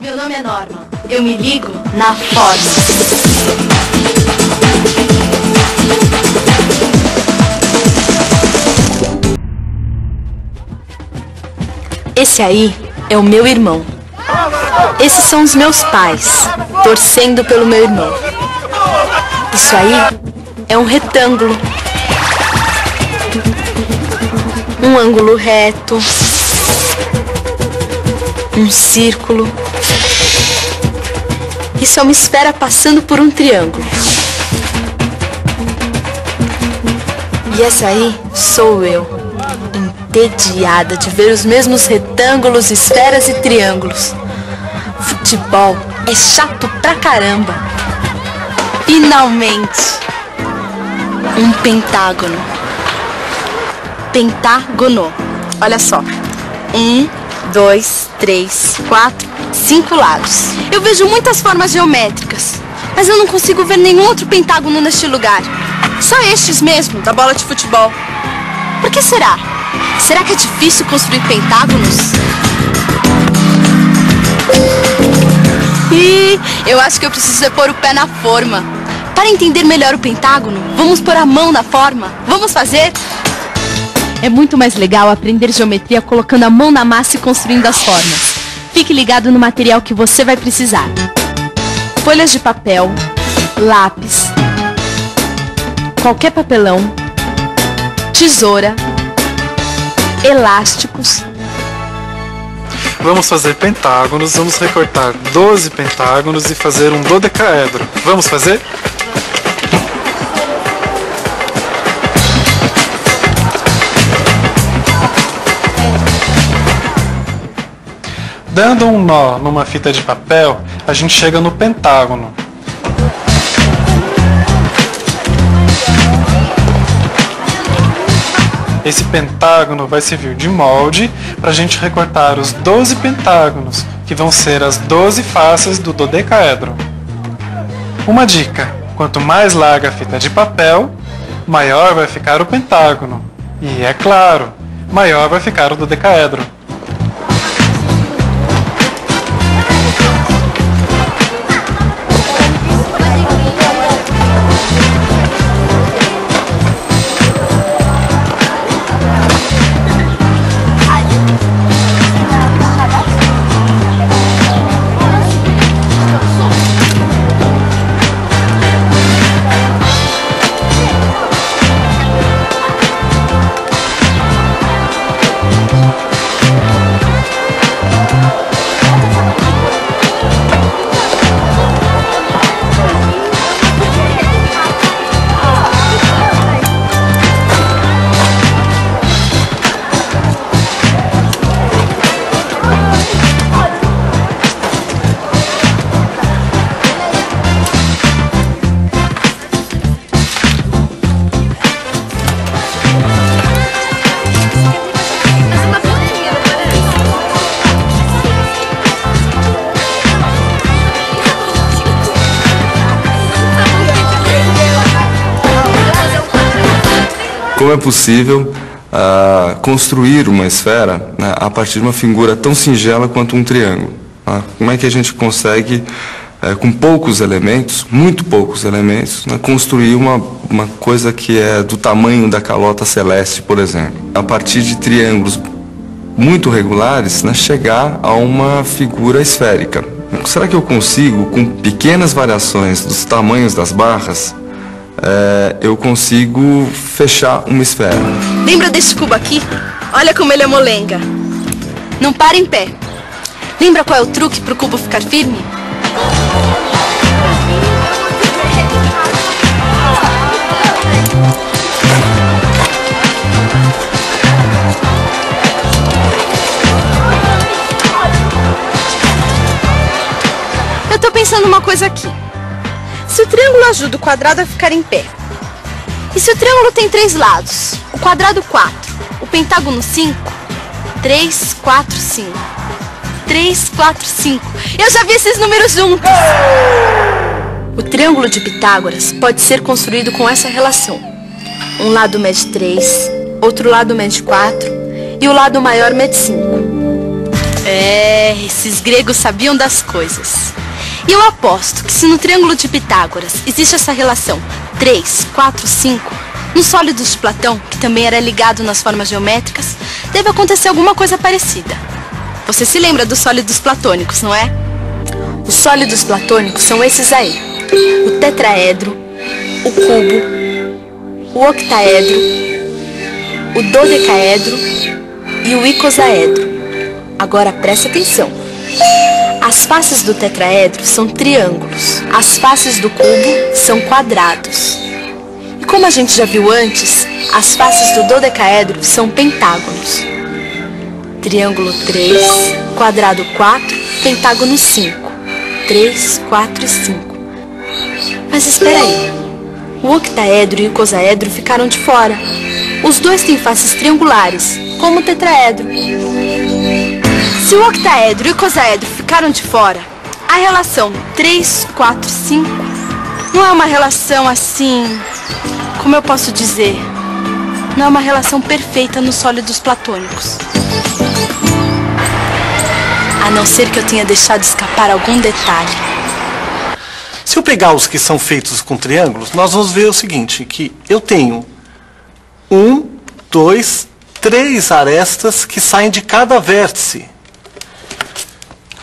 Meu nome é Norma. Eu me ligo na forma. Esse aí é o meu irmão. Esses são os meus pais, torcendo pelo meu irmão. Isso aí é um retângulo. Um ângulo reto. Um círculo. Isso é uma esfera passando por um triângulo. E essa aí sou eu, entediada de ver os mesmos retângulos, esferas e triângulos. Futebol é chato pra caramba. Finalmente, um pentágono. Pentágono. Olha só. 1, 2, 3, 4, 5 lados. Eu vejo muitas formas geométricas, mas eu não consigo ver nenhum outro pentágono neste lugar. Só estes mesmo, da bola de futebol. Por que será? Será que é difícil construir pentágonos? E eu acho que eu preciso pôr o pé na forma. Para entender melhor o pentágono, vamos pôr a mão na forma. Vamos fazer? É muito mais legal aprender geometria colocando a mão na massa e construindo as formas. Fique ligado no material que você vai precisar. Folhas de papel, lápis, qualquer papelão, tesoura, elásticos. Vamos fazer pentágonos, vamos recortar 12 pentágonos e fazer um dodecaedro. Vamos fazer? Dando um nó numa fita de papel, a gente chega no pentágono. Esse pentágono vai servir de molde para a gente recortar os 12 pentágonos, que vão ser as 12 faces do dodecaedro. Uma dica: quanto mais larga a fita de papel, maior vai ficar o pentágono. E, é claro, maior vai ficar o dodecaedro. Como é possível construir uma esfera, né, a partir de uma figura tão singela quanto um triângulo? Tá? Como é que a gente consegue, com poucos elementos, muito poucos elementos, né, construir uma coisa que é do tamanho da calota celeste, por exemplo? A partir de triângulos muito regulares, né, chegar a uma figura esférica. Será que eu consigo, com pequenas variações dos tamanhos das barras, eu consigo fechar uma esfera? Lembra desse cubo aqui? Olha como ele é molenga. Não para em pé. Lembra qual é o truque para o cubo ficar firme? Eu tô pensando uma coisa aqui. Se o triângulo ajuda o quadrado a ficar em pé, e se o triângulo tem 3 lados, o quadrado 4, o pentágono 5, 3, 4, 5. 3, 4, 5. Eu já vi esses números juntos. O triângulo de Pitágoras pode ser construído com essa relação. Um lado mede 3, outro lado mede 4 e o lado maior mede 5. Esses gregos sabiam das coisas. E eu aposto que se no Triângulo de Pitágoras existe essa relação 3, 4, 5, nos sólidos de Platão, que também era ligado nas formas geométricas, deve acontecer alguma coisa parecida. Você se lembra dos sólidos platônicos, não é? Os sólidos platônicos são esses aí: o tetraedro, o cubo, o octaedro, o dodecaedro e o icosaedro. Agora preste atenção. As faces do tetraedro são triângulos, as faces do cubo são quadrados. E como a gente já viu antes, as faces do dodecaedro são pentágonos. Triângulo 3, quadrado 4, pentágono 5. 3, 4 e 5. Mas espera aí. O octaedro e o icosaedro ficaram de fora. Os dois têm faces triangulares, como o tetraedro. Se o octaedro e o icosaedro ficaram de fora, a relação 3, 4, 5 não é uma relação assim, como eu posso dizer, não é uma relação perfeita nos sólidos platônicos. A não ser que eu tenha deixado escapar algum detalhe. Se eu pegar os que são feitos com triângulos, nós vamos ver o seguinte, que eu tenho 1, 2, 3 arestas que saem de cada vértice.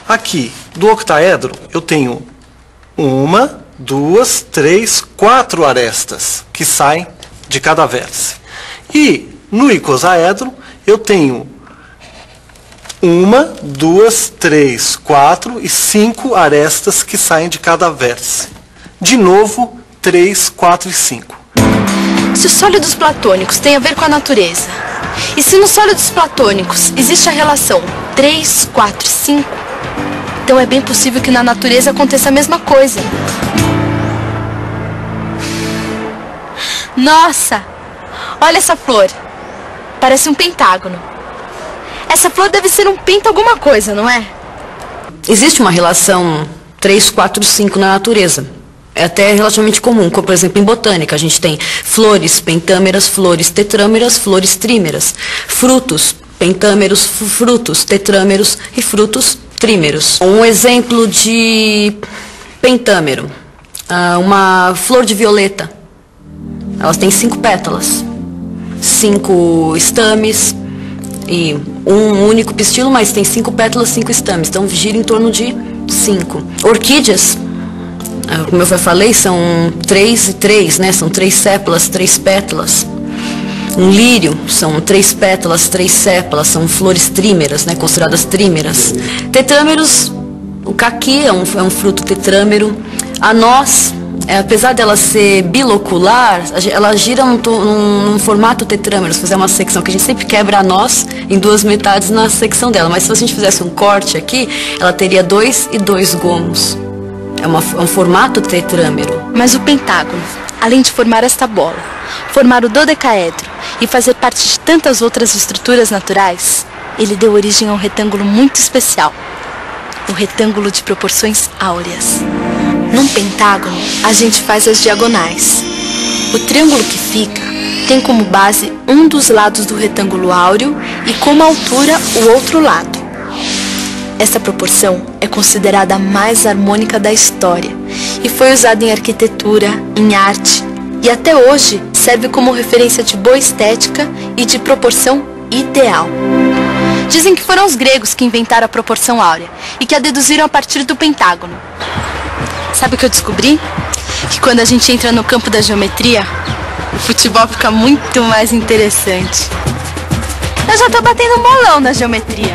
Aqui, do octaedro, eu tenho 1, 2, 3, 4 arestas que saem de cada vértice. E no icosaedro, eu tenho 1, 2, 3, 4 e 5 arestas que saem de cada vértice. De novo, 3, 4 e 5. Se os sólidos platônicos têm a ver com a natureza, e se nos sólidos platônicos existe a relação 3, 4 e 5, então é bem possível que na natureza aconteça a mesma coisa. Nossa! Olha essa flor. Parece um pentágono. Essa flor deve ser um penta alguma coisa, não é? Existe uma relação 3, 4, 5 na natureza. É até relativamente comum, como por exemplo em botânica, a gente tem flores pentâmeras, flores tetrâmeras, flores trímeras, frutos pentâmeros, frutos tetrâmeros e frutos trímeros. Um exemplo de pentâmero, uma flor de violeta, elas têm 5 pétalas, 5 estames e um único pistilo, mas tem 5 pétalas, 5 estames, então gira em torno de 5. Orquídeas, como eu já falei, são 3 e 3, né? São 3 sépalas, 3 pétalas. Um lírio, são 3 pétalas, 3 sépalas, são flores trímeras, né? Consideradas trímeras. Tetrâmeros, o caqui é um fruto tetrâmero. A noz, apesar dela ser bilocular, ela gira num formato tetrâmero. Se fizer uma secção, que a gente sempre quebra a noz em 2 metades na secção dela, mas se a gente fizesse um corte aqui, ela teria 2 e 2 gomos. É um formato tetrâmero. Mas o pentágono, além de formar esta bola, formar o dodecaedro e fazer parte de tantas outras estruturas naturais, ele deu origem a um retângulo muito especial. O retângulo de proporções áureas. Num pentágono, a gente faz as diagonais. O triângulo que fica tem como base um dos lados do retângulo áureo e como altura o outro lado. Essa proporção é considerada a mais harmônica da história e foi usada em arquitetura, em arte e até hoje serve como referência de boa estética e de proporção ideal. Dizem que foram os gregos que inventaram a proporção áurea e que a deduziram a partir do pentágono. Sabe o que eu descobri? Que quando a gente entra no campo da geometria, o futebol fica muito mais interessante. Eu já tô batendo um bolão na geometria.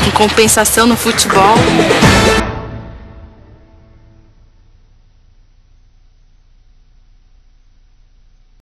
Em compensação, no futebol,